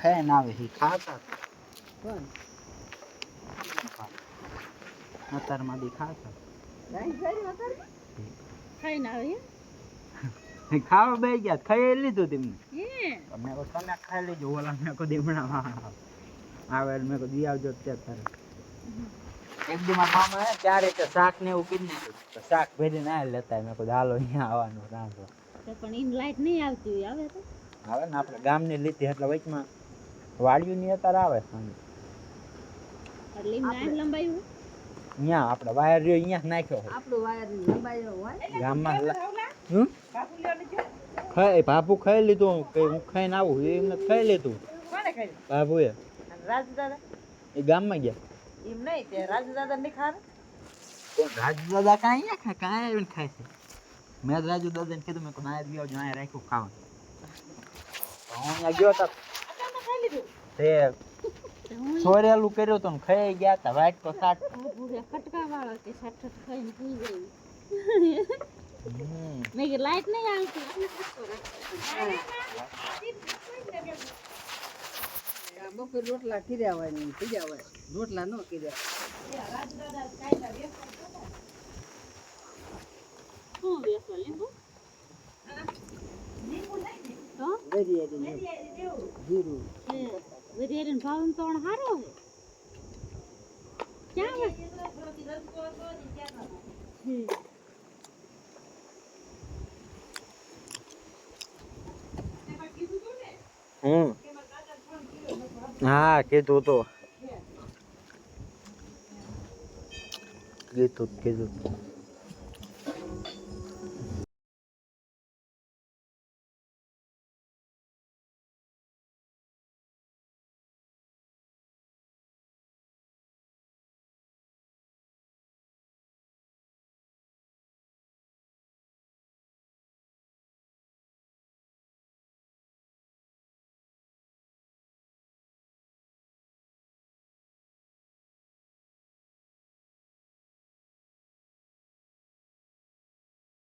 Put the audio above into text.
ખાય ના આવે ખાતા કોણ અત્યારમાં દી ખાતા ખાઈને આવે ખાવા બે ગયા ખાઈ લીધું તેમને મેં કહું તમે ખાઈ લેજો ઓલા મેં કહું દીમણા આવે મેં કહું દી આવજો ત્યાં તારે એક દી મારા મામા હે ત્યારે તો શાક ને એવું કીધું નાખ્યું શાક ભેરી ના લેતા મેં કહું હાલો અહીંયા આવવાનું રાંધો પણ એમ લાઈટ નહીં આવતી હોય આવે તો આવે ને આપણે ગામની લીધી એટલે વચમાં વાડિયું ની અત્યારે આવે સાંજે એટલે એમ લાઈટ લંબાયું અહીંયા આપણે વાયર રહ્યો અહીંયા નાખ્યો આપણું વાયર લંબાયો હોય ગામમાં ખાઈ બાપુ ખાઈ લીધું કે હું ખાઈને આવું એમને ખાઈ લીધું બાપુએ રાજુ દાદા એ ગામમાં ગયા એમ નહીં તે રાજુ દાદા નહીં ખાર રાજુ દાદા કાંઈ અહીંયા કાંઈ આવીને ખાય છે મેં રાજુ દાદાને કીધું મેં ના ગયો જો અહીંયા રાખ્યું ખાવાનું હું અહીંયા ગયો તો તે સોરેલું કર્યું તો ખાઈ ગયા હતા વાઈટ તો સાટ ખટકા વાળા કે સાટ ખાઈને સુઈ જાય મેં કે લાઈટ નહીં આવતી બપોર રોટલા કીધા હોય ને કીધા હોય રોટલા ન કીધા શું વેસો લીંબુ વેરિયેરીનો ભાવ તો સારો છે ક્યાં હા કીધું તો કીધું